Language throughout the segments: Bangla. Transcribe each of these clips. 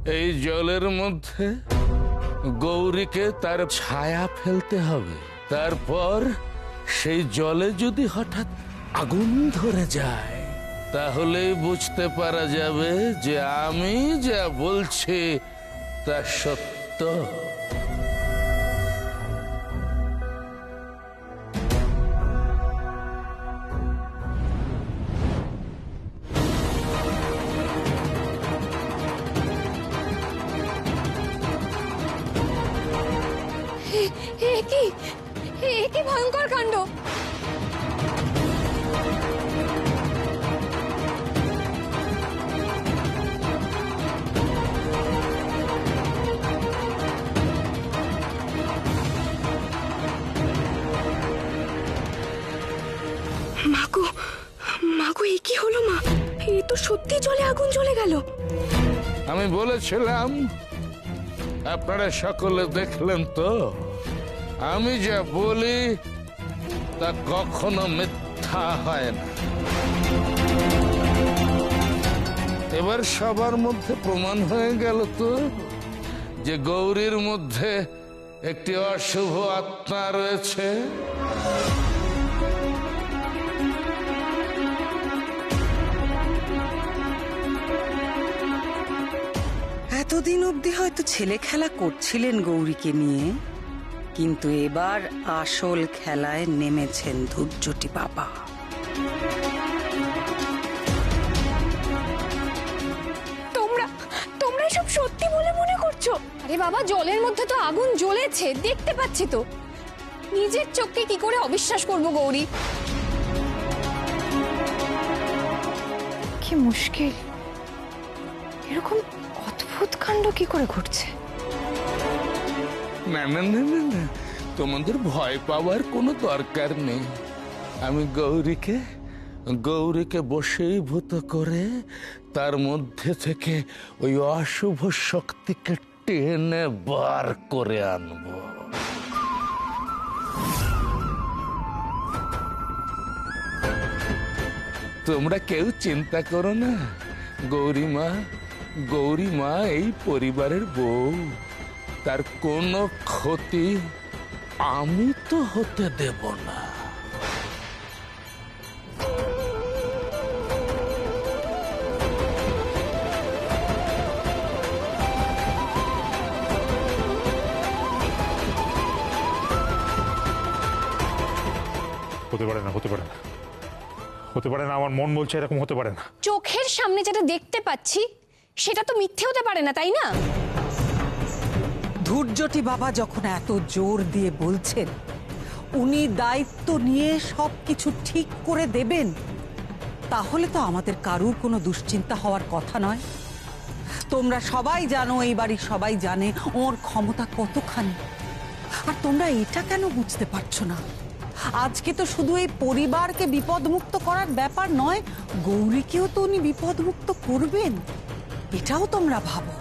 এই জলের মধ্যে গৌরীকে তার ছায়া ফেলতে হবে। তারপর সেই জলে যদি হঠাৎ আগুন ধরে যায়, তাহলেই বুঝতে পারা যাবে যে আমি যা বলছি তা সত্য। কি ভয়ঙ্কর কাণ্ড! মাগো মাগো, এ কি হলো মা? এ তো সত্যি জলে আগুন জ্বলে গেল। আমি বলেছিলাম, আপনারা সকলে দেখলেন তো, আমি যা বলি তা কখনো মিথ্যা হয় না। এবার সবার মধ্যে প্রমাণ হয়ে গেল তো যে গৌরীর মধ্যে একটি অশুভ আত্মা রয়েছে। এতদিন অবধি হয়তো ছেলে খেলা করছিলেন গৌরীকে নিয়ে, কিন্তু এবার আসল খেলায় নেমেছেন ধূর্যটি বাবা। তোমরা সব সত্যি বলে মনে করছো? আরে বাবা, জলের মধ্যে তো আগুন জ্বলেছে, দেখতে পাচ্ছি তো। নিজের চোখকে কি করে অবিশ্বাস করব গৌরী? কি মুশকিল, এরকম অদ্ভুত কাণ্ড কি করে ঘটছে? না না না না না, তোমাদের ভয় পাওয়ার কোনো দরকার নেই। আমি গৌরীকে বশীভূত করে তার মধ্যে থেকে ওই অশুভ শক্তিকে টেনে বার করে আনব। তোমরা কেউ চিন্তা করো না। গৌরী মা এই পরিবারের বউ, তার কোনো ক্ষতি আমি তো হতে দেব না। হতে পারে না, হতে পারে না, হতে পারে না। আমার মন বলছে এরকম হতে পারে না। চোখের সামনে যেটা দেখতে পাচ্ছি সেটা তো মিথ্যে হতে পারে না, তাই না? ধূর্যটি বাবা যখন এত জোর দিয়ে বলছেন উনি দায়িত্ব নিয়ে সবকিছু ঠিক করে দেবেন, তাহলে তো আমাদের কারুর কোনো দুশ্চিন্তা হওয়ার কথা নয়। তোমরা সবাই জানো, এই বাড়ির সবাই জানে ওর ক্ষমতা কতখানি। আর তোমরা এটা কেন বুঝতে পারছো না? আজকে তো শুধু এই পরিবারকে বিপদমুক্ত করার ব্যাপার নয়, গৌরীকেও তো উনি বিপদমুক্ত করবেন, এটাও তোমরা ভাবো।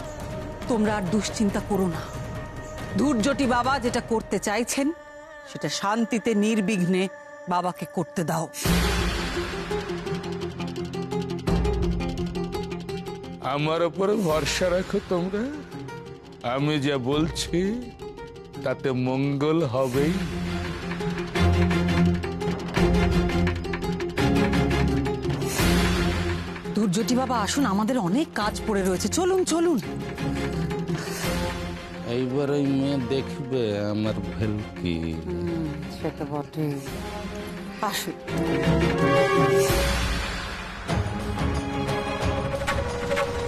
তোমরা আর দুশ্চিন্তা করো না। ধূর্যটি বাবা যেটা করতে চাইছেন সেটা শান্তিতে নির্বিঘ্নে বাবাকে করতে দাও। আমার উপরে ভরসা রাখো তোমরা। আমি যা বলছি তাতে মঙ্গল হবেই। ধূর্যটি বাবা আসুন, আমাদের অনেক কাজ পড়ে রয়েছে, চলুন চলুন। এইবার ওই মেয়ে দেখবে আমার ভেলকি। সেটা বটে, আসুন।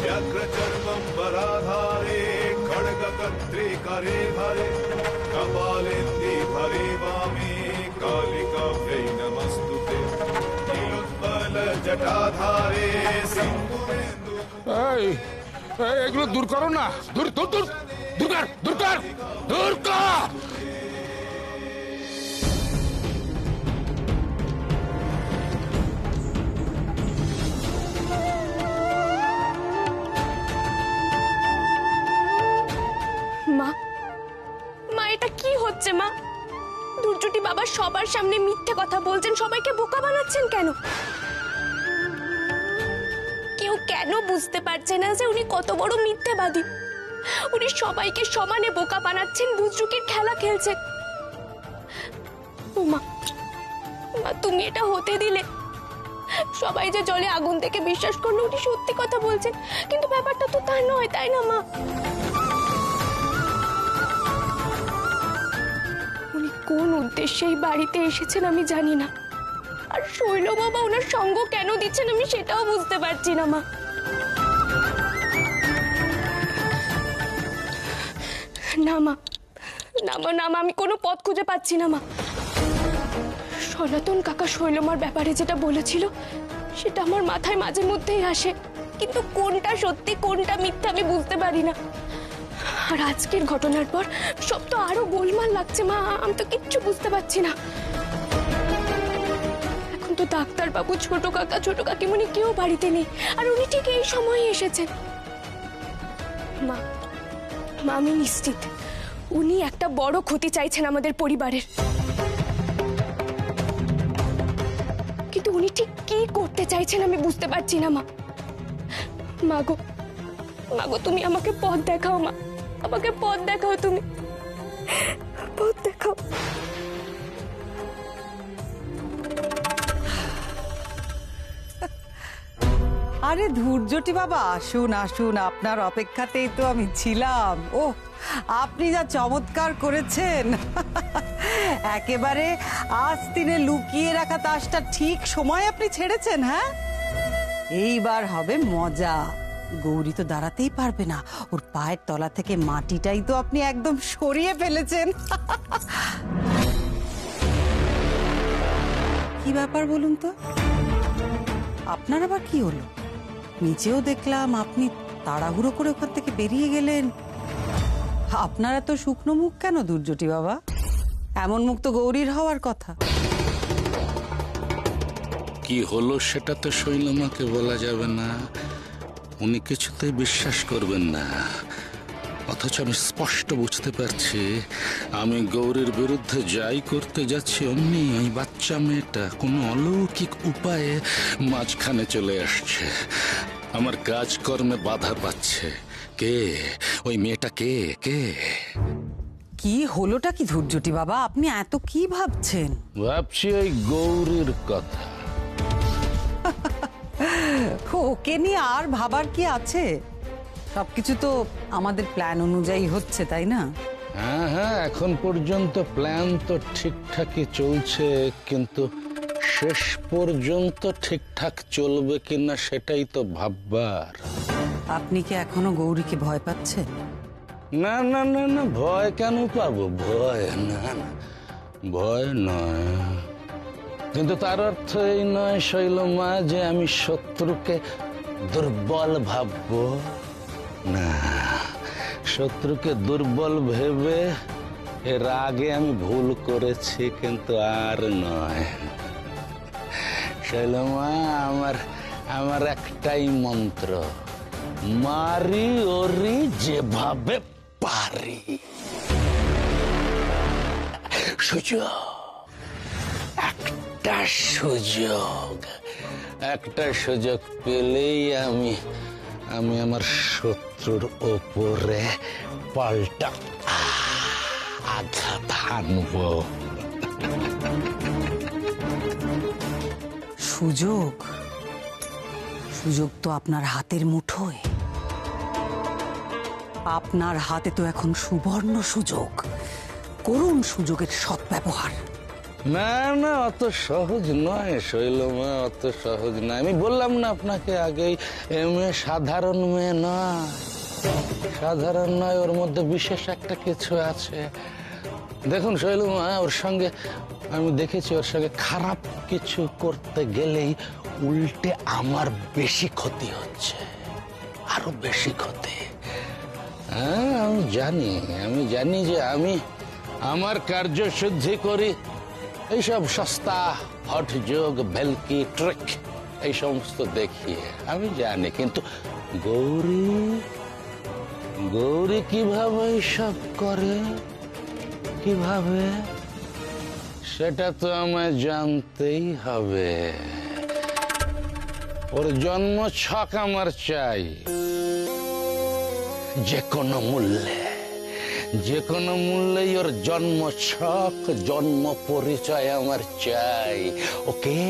व्याघ्रचर्मम्बराधारे खड्गकर्त्रे करे धरे कपालेन्दे भरे वामे कालिकाभ्यै नमस्तुते नीलोत्पलजटाधारे सिन्दूरेन्दु। এগুলো দূর করো না, দূর দূর দূর দূর কর, দূর কর, দূর কর। মা এটা কি হচ্ছে মা? ধূর্যটি বাবা সবার সামনে মিথ্যে কথা বলছেন, সবাইকে বোকা বানাচ্ছেন কেন? কেউ কেন বুঝতে পারছে না যে উনি কত বড় মিথ্যেবাদী? উনি সবাইকে সমানে বোকা বানাচ্ছেন, বুজরুকির খেলা খেলছেন। মা, মা তুমি এটা হতে দিলে? সবাই যে জলে আগুন থেকে বিশ্বাস করলো উনি সত্যি কথা বলছেন, কিন্তু ব্যাপারটা তো তা নয়, তাই না মা? উনি কোন উদ্দেশ্যে এই বাড়িতে এসেছেন আমি জানি না, আর শৈল বাবা ওনার সঙ্গ কেন দিচ্ছেন আমি সেটাও বুঝতে পারছি না মা। না মা, না মা, না মা, আমি কোনো পথ খুঁজে পাচ্ছি না মা। সনাতন কাকা শৈলমার ব্যাপারে যেটা বলেছিল সেটা আমার মাথায় মাঝে মধ্যেই আসে, কিন্তু কোনটা সত্যি কোনটা মিথ্যা আমি বুঝতে পারি না। আর আজকের ঘটনার পর সব তো আরো গোলমাল লাগছে মা, আমি তো কিচ্ছু বুঝতে পারছি না। এখন তো ডাক্তার বাবু, ছোট কাকা, ছোট কাকিমণি কেউ বাড়িতে নেই, আর উনি ঠিক এই সময়ে এসেছেন। মা, মা আমি নিশ্চিত উনি একটা বড় ক্ষতি চাইছেন আমাদের পরিবারের, কিন্তু উনি ঠিক কি করতে চাইছেন আমি বুঝতে পারছি না মা। মাগো, মাগো তুমি আমাকে পথ দেখাও মা, আমাকে পথ দেখাও, তুমি পথ দেখাও। আরে ধৈর্যটি বাবা, আসুন আসুন, আপনার অপেক্ষাতেই তো আমি ছিলাম। ও, আপনি যা চমৎকার করেছেন। একেবারে আস্তিনে লুকিয়ে রাখা তাসটা ঠিক সময় আপনি ছেড়েছেন। হ্যাঁ, এইবার হবে মজা। গৌরী তো দাঁড়াতেই পারবে না, ওর পায়ের তলা থেকে মাটিটাই তো আপনি একদম সরিয়ে ফেলেছেন। কি ব্যাপার বলুন তো, আপনার আবার কি হলো? নিচেও দেখলাম আপনি তাড়াহুড়ো করে ওখান থেকে বেরিয়ে গেলেন। আপনার এত শুকনো মুখ কেন দুর্যটি বাবা? এমন মুখ তো গৌরীর হওয়ার কথা। কি হলো সেটা তো শৈলমাকে বলা যাবে না, উনি কিছুতেই বিশ্বাস করবেন না। অথচ আমি স্পষ্ট বুঝতে পারছি আমি গৌরীর বিরুদ্ধে যাই করতে যাচ্ছি, অমনি ওই বাচ্চা মেয়েটা কোনো অলৌকিক উপায়ে মাঝখানে চলে আসছে, আমার কাজকর্মে বাধা পাচ্ছে। কে ওই মেয়েটা? কে কে? কি হলোটা কি ধৈর্যটি বাবা, আপনি এত কি ভাবছেন? ভাবছি ওই গৌরীর কথা। ওকে নিয়ে আর ভাবার কি আছে? সবকিছু তো আমাদের প্ল্যান অনুযায়ী হচ্ছে, তাই না? হ্যাঁ হ্যাঁ, এখন পর্যন্ত প্ল্যান তো ঠিকঠাকই চলছে, কিন্তু শেষ পর্যন্ত ঠিকঠাক চলবে কিনা সেটাই তো ভাববার। আপনি কি এখনো গৌরীকে ভয় পাচ্ছেন? না না না না, ভয় কেন পাবো? ভয় না না, ভয় নয়, কিন্তু তার অর্থ এই নয় শৈলমা যে আমি শত্রুকে দুর্বল ভাববো। না, শত্রুকে দুর্বল ভেবে এর আগে আমি ভুল করেছি, কিন্তু আর নয় শৈলমা। আমার একটাই মন্ত্র, মারি ওরি যেভাবে পারি। সুযোগ, একটা সুযোগ পেলেই আমি আমার শত্রুর ওপরে পাল্টা আঘাত হানব। সুযোগ? সুযোগ তো আপনার হাতের মুঠোয়। আপনার হাতে তো এখন সুবর্ণ সুযোগ, করুন সুযোগের সদ্ব্যবহার। না না, অত সহজ নয় শৈলমা, অত সহজ নয়। আমি বললাম না আপনাকে আগেই, মেয়ে সাধারণ মেয়ে নয়, সাধারণ নয়, ওর মধ্যে বিশেষ একটা কিছু আছে। দেখুন শৈলমা, ওর সঙ্গে আমি দেখেছি, ওর সঙ্গে খারাপ কিছু করতে গেলেই উল্টে আমার বেশি ক্ষতি হচ্ছে, আরো বেশি ক্ষতি। হ্যাঁ, আমি জানি যে আমি আমার কার্যসিদ্ধি করি এইসব সস্তা হট যোগ, ভেলকি, ট্রিক, এই সমস্ত দেখিয়ে আমি জানি, কিন্তু গৌরী কিভাবে সব করে, কিভাবে, সেটা তো আমায় জানতেই হবে। ওর জন্ম ছক আমার চাই, যে কোনো মূল্যে, যে কোনো মূল্যেই ওর জন্ম ছক, জন্ম পরিচয় আমার চাই। ওকে,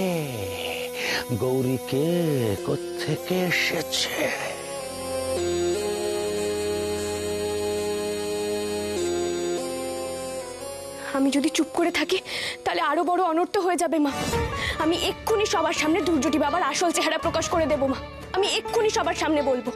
গৌরীকে কোত্থেকে এসেছে? আমি যদি চুপ করে থাকি তাহলে আরো বড় অনর্থ হয়ে যাবে মা। আমি এক্ষুনি সবার সামনে দুর্যোটি বাবার আসল চেহারা প্রকাশ করে দেব মা। আমি এক্ষুনি সবার সামনে বলবো।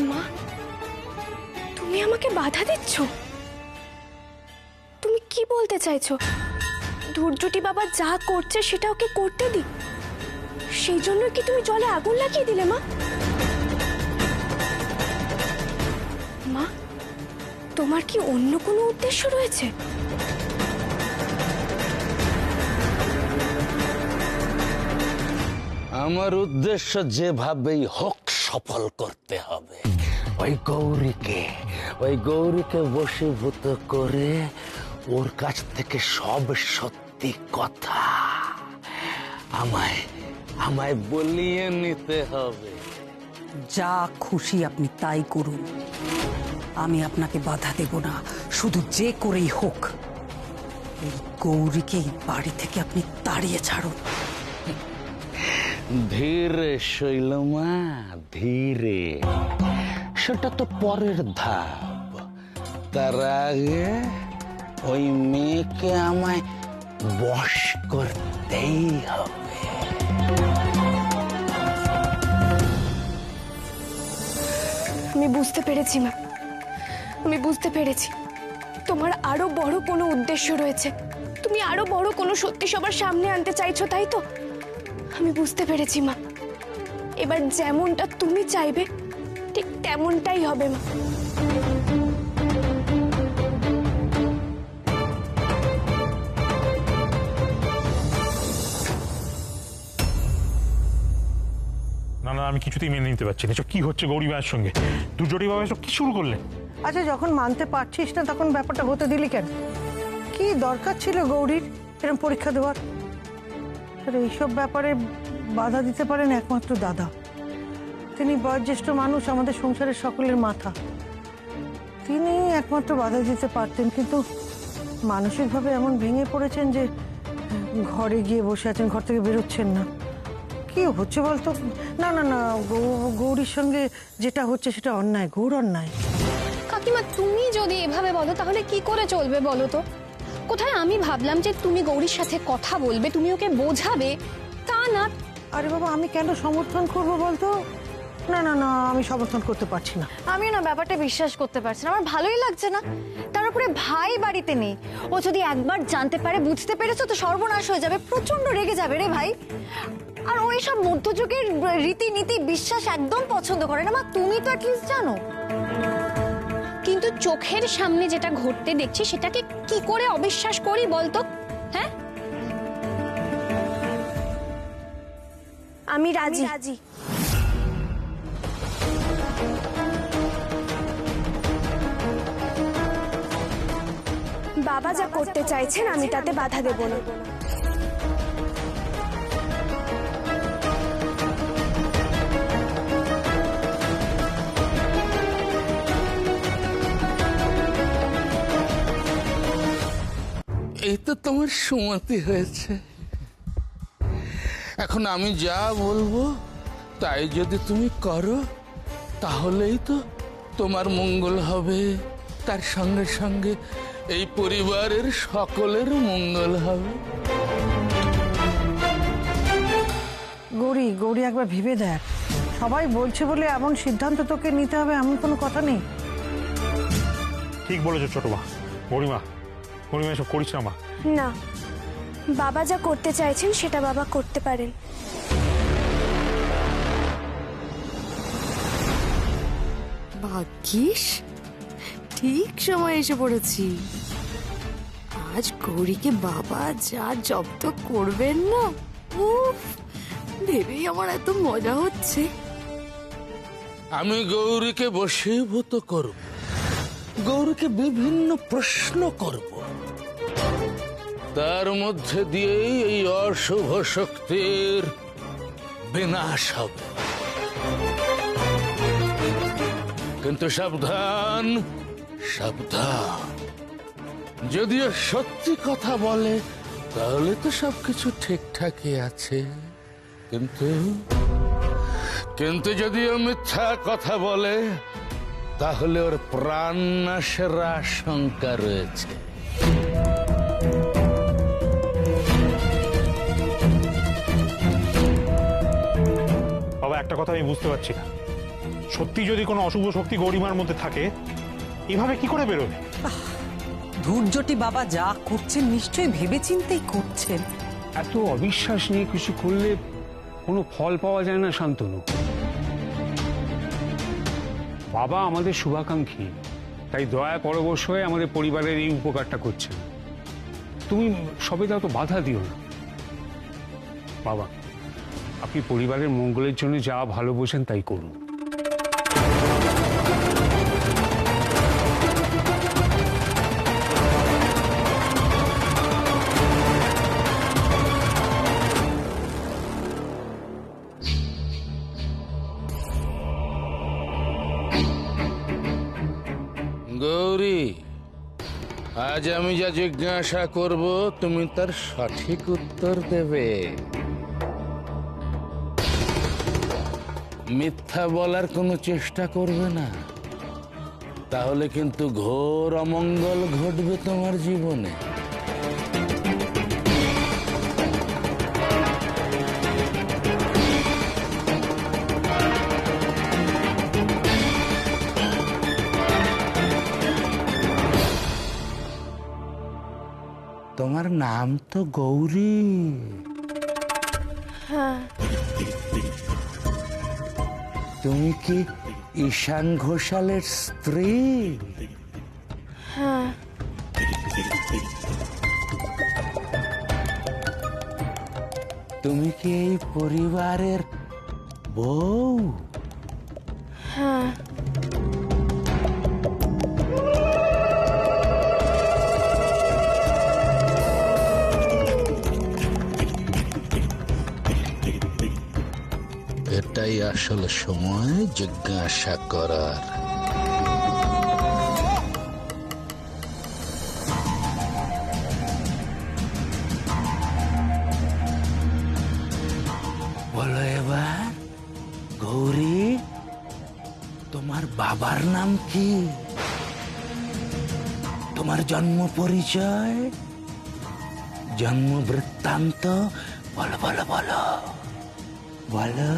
মা, তুমি আমাকে বাধা দিচ্ছ? তুমি কি বলতে চাইছো? দুর্যোটি বাবা যা করছে সেটা ওকে করতে দি, সেই জন্য কি তুমি জলে আগুন লাগিয়ে দিলে মা? মা, তোমার কি অন্য কোনো উদ্দেশ্য রয়েছে? আমার উদ্দেশ্য যেভাবেই হোক সফল করতে হবে। ওই গৌরীকে বশীভূত করে ওর কাছ থেকে সব সত্যি কথা আমায় বলিয়ে নিতে হবে। যা খুশি আপনি তাই করুন, আমি আপনাকে বাধা দেব না। শুধু যে করেই হোক এই গৌরীকে এই বাড়ি থেকে আপনি তাড়িয়ে ছাড়ুন। ধীরে শৈলমা, ধীরে, সেটা তো পরের ধাপ। তার আগে ওই মেয়েকে আমায় বশ করতেই হবে। আমি বুঝতে পেরেছি মা, আমি বুঝতে পেরেছি তোমার আরো বড় কোনো উদ্দেশ্য রয়েছে। তুমি আরো বড় কোনো সত্যি সবার সামনে আনতে চাইছো, তাই তো? আমি বুঝতে পেরেছি মা। এবার যেমনটা তুমি চাইবে ঠিক তেমনটাই হবে মা। না না, আমি কিছুতেই মেনে নিতে পারছি না। এসব কি হচ্ছে গৌরী মায়ের সঙ্গে? দুজোটি বাবা এসব কি শুরু করলেন? আচ্ছা, যখন মানতে পারছিস না তখন ব্যাপারটা হতে দিলি কেন? কি দরকার ছিল গৌরীর এরকম পরীক্ষা দেওয়ার? আর এইসব ব্যাপারে বাধা দিতে পারেন একমাত্র দাদা। তিনি বয়োজ্যেষ্ঠ মানুষ, আমাদের সংসারের সকলের মাথা। তিনি একমাত্র বাধা দিতে পারতেন, কিন্তু মানসিকভাবে এমন ভেঙে পড়েছেন যে ঘরে গিয়ে বসে আছেন, ঘর থেকে বেরোচ্ছেন না। কি হচ্ছে বলতো? না না না, গৌরীর সঙ্গে যেটা হচ্ছে সেটা অন্যায়, ঘোর অন্যায়। কাকিমা, তুমি যদি এভাবে বলো তাহলে কি করে চলবে বলো তো? কোথায় আমি ভাবলাম যে তুমি গৌরীর সাথে কথা বলবে, তুমি ওকে বোঝাবে, তা না। আরে বাবা, আমি কেন সমর্থন করবো বলতো? না না না, আমি সমর্থন করতে পারছি না। আমি না ব্যাপারটা বিশ্বাস করতে পারছি না, আমার ভালোই লাগছে না। তার উপরে ভাই বাড়িতে নেই, ও যদি একবার জানতে পারে, বুঝতে পেরেছো তো সর্বনাশ হয়ে যাবে, প্রচন্ড রেগে যাবে রে ভাই। আর ওই সব মধ্যযুগের রীতিনীতি বিশ্বাস একদম পছন্দ করে না মা, তুমি তো অ্যাটলিস্ট জানো। কিন্তু চোখের সামনে যেটা ঘটতে দেখছি সেটাকে কি করে অবিশ্বাস করি বলতো? হ্যাঁ, আমি রাজি। বাবা যা করতে চাইছেন আমি তাতে বাধা দেব না। এই তো তোমার সুমতি হয়েছে। এখন আমি যা বলবো তাই যদি তুমি করো তাহলেই তো তোমার মঙ্গল হবে, তার সঙ্গে সঙ্গে এই পরিবারের সকলের মঙ্গল হবে। গৌরী একবার ভেবে দেখ। সবাই বলছে বলে এমন সিদ্ধান্ত তোকে নিতে হবে এমন কোনো কথা নেই। ঠিক বলেছো ছোট মা। গৌরীমা এসব করিস না মা। না, বাবা যা করতে চাইছেন সেটা বাবা করতে পারেন। ভাগ্যিস ঠিক সময় এসে পড়েছি। আজ গৌরীকে বাবা যা জব্দ করবেন না, উফ, ভেবেই আমার এত মজা হচ্ছে। আমি গৌরীকে বশীভূত করব, গৌরীকে বিভিন্ন প্রশ্ন করব, তার মধ্যে দিয়েই এই অশুভ শক্তির বিনাশ হবে। কিন্তু সাবধান, সাবধান, যদিও সত্যি কথা বলে তাহলে তো সবকিছু ঠিকঠাকই আছে, কিন্তু যদিও মিথ্যা কথা বলে তাহলে ওর প্রাণ নাশের আশঙ্কা রয়েছে। বাবা, একটা কথা আমি বুঝতে পারছি না, সত্যি যদি কোনো অশুভ শক্তি গৌরীমার মধ্যে থাকে, এভাবে কি করে বেরোবে? ধৈর্যটি বাবা যা করছেন নিশ্চয়ই ভেবেচিন্তেই করছেন। এত অবিশ্বাস নিয়ে কিছু করলে কোনো ফল পাওয়া যায় না শান্তনু। বাবা আমাদের শুভাকাঙ্ক্ষী, তাই দয়া পরবশ হয়ে আমাদের পরিবারের এই উপকারটা করছেন। তুমি সবে তো বাধা দিও না। বাবা, আপনি পরিবারের মঙ্গলের জন্য যা ভালো বোঝেন তাই করুন। গৌরী, আজ আমি যা জিজ্ঞাসা করব তুমি তার সঠিক উত্তর দেবে। মিথ্যা বলার কোনো চেষ্টা করবে না, তাহলে কিন্তু ঘোর অমঙ্গল ঘটবে তোমার জীবনে। তোমার নাম তো গৌরী। তুমি কি ঈশান ঘোষালের স্ত্রী? তুমি কি এই পরিবারের বউ? এটাই আসল সময় জিজ্ঞাসা করার। বলো এবার গৌরী, তোমার বাবার নাম কি? তোমার জন্ম পরিচয়, জন্ম বৃত্তান্ত বলো বলো বলো বলো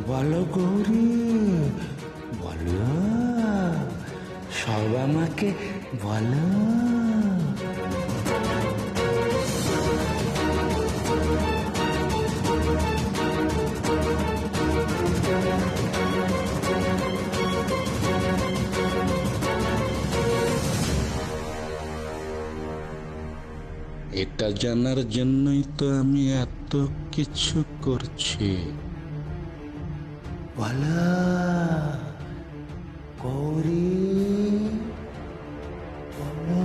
বলো গৌরী, বলো, সব আমাকে বলো। এটা জানার জন্যই তো আমি এত কিছু করছি। বলো গৌরী, বলো।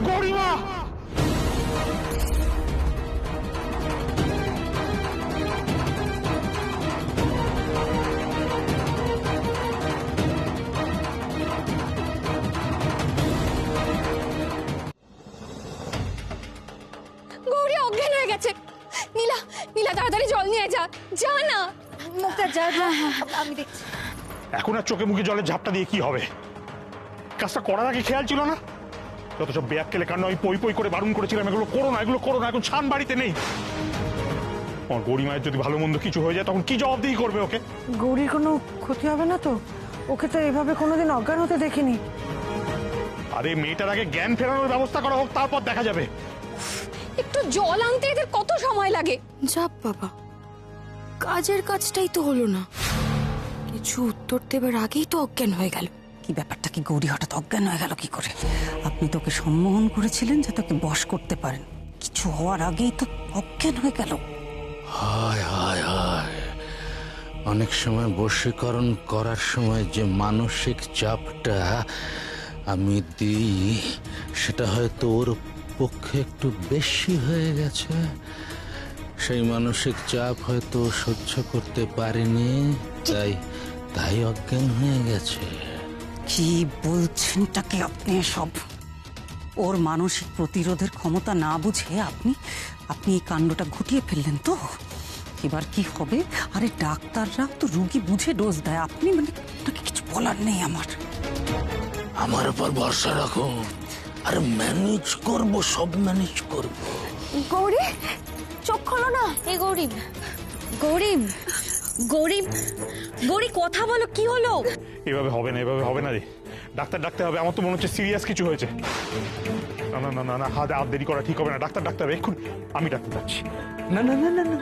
গৌরীমা! গৌরী অজ্ঞান হয়ে গেছে। নীলা, নীলা তাড়াতাড়ি জল নিয়ে যা, যা না। মুখটা যা, আমি দেখছি। এখন আর চোখে মুখে জলের ঝাপটা দিয়ে কি হবে? কাজটা করার আগে খেয়াল ছিল না? যত সব বেয়াক্কেলে কাণ্ড আমি পই পই করে বারণ করেছিলাম, এগুলো করো না, এগুলো করো না। এখন ছান বাড়িতে নেই। আমার গৌরী মায়ের যদি ভালো মন্দ কিছু হয়ে যায় তখন কি জবাবদিহি করবে ওকে? গৌরীর কোনো ক্ষতি হবে না তো? ওকে তো এভাবে কোনোদিন অজ্ঞান হতে দেখিনি। আরে মেয়েটার আগে জ্ঞান ফেরানোর ব্যবস্থা করা হোক, তারপর দেখা যাবে। একটু জল আনতে এদের কত সময় লাগে? যাক বাবা, কাজের কাজটাই তো হলো না। কিছু উত্তর দেবার আগেই তো অজ্ঞান হয়ে গেল। কি ব্যাপারটা কি, গৌরী হঠাৎ অজ্ঞান হয়ে গেল কি করে? আপনি তোকে সম্মোহন করেছিলেন যে তোকে বশ করতে পারেন, কিছু হওয়ার আগেই তো অজ্ঞান হয়ে গেল। হায় হায় হায়, অনেক সময় বশীকরণ করার সময় যে মানসিক চাপটা আমি দিই সেটা হয়তো ওর পক্ষে একটু বেশি হয়ে গেছে। সেই মানসিক চাপ হয়তো সহ্য করতে পারেনি, তাই অজ্ঞান হয়ে গেছে। কি বলছেনটাকে আপনি সব? ওর মানসিক প্রতিরোধের ক্ষমতা না বুঝে আপনি এই কাণ্ডটা ঘটিয়ে ফেললেন তো। এবার কি হবে? আরে ডাক্তাররা তো রুগী বুঝে ডোজ দেয়, আপনি মানে আপনাকে কিছু বলার নেই আমার। আমার উপর ভরসা রাখো, আর ম্যানেজ করব, সব ম্যানেজ করব। গৌরী চোখ খোলো না। এই গরিব গরিব গরিব গৌরী, কথা বলো, কি হলো? এভাবে হবে না, এভাবে হবে না রে। ডাক্তার ডাকতে হবে, আমার তো মনে হচ্ছে সিরিয়াস কিছু হয়েছে। না না না না না, হাত দেরি করা ঠিক হবে না, ডাক্তার ডাকতে হবে এক্ষুনি। আমি ডাক্তার যাচ্ছি। না না না না না,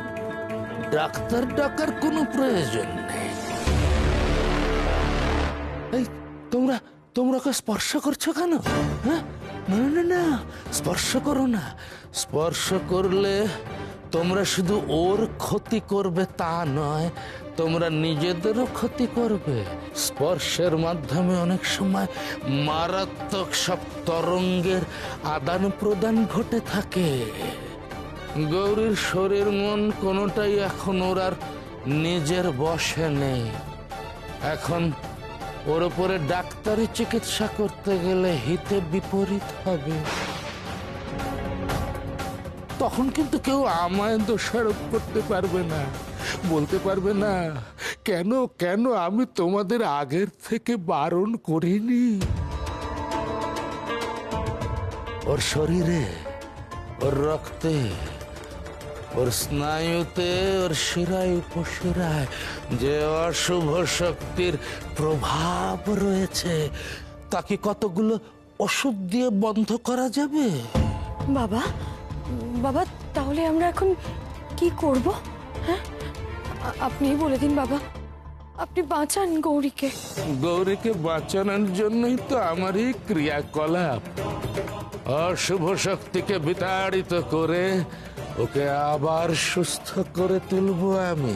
ডাক্তার ডাকার কোনো প্রয়োজন নেই। এই তোমরা ওকে স্পর্শ করছো কেন? হ্যাঁ, না না না, স্পর্শ করো না। স্পর্শ করলে তোমরা শুধু ওর ক্ষতি করবে তা নয়, তোমরা নিজেদেরও ক্ষতি করবে। স্পর্শের মাধ্যমে অনেক সময় মারাত্মক সব তরঙ্গের আদান প্রদান ঘটে থাকে। গৌরীর শরীর মন কোনোটাই এখন ওর আর নিজের বশে নেই। এখন ওর উপরে ডাক্তারি চিকিৎসা করতে গেলে হিতে বিপরীত হবে। তখন কিন্তু কেউ আমায় দোষারোপ করতে পারবে না, বলতে পারবে না কেন আমি তোমাদের আগের থেকে বারণ করিনি। ওর শরীরে, ওর রক্তে, ওর স্নায়ুতে, ওর শিরায় উপশিরায় যে অশুভ শক্তির প্রভাব রয়েছে তাকে কতগুলো ওষুধ দিয়ে বন্ধ করা যাবে। বাবা বাবা, তাহলে আমরা এখন কি করব? হ্যাঁ, আপনিই বলে দিন বাবা, আপনি বাঁচান গৌরীকে। গৌরীকে বাঁচানোর জন্যই তো আমার এই ক্রিয়াকলাপ। অশুভ শক্তিকে বিতাড়িত করে ওকে আবার সুস্থ করে তুলবো আমি।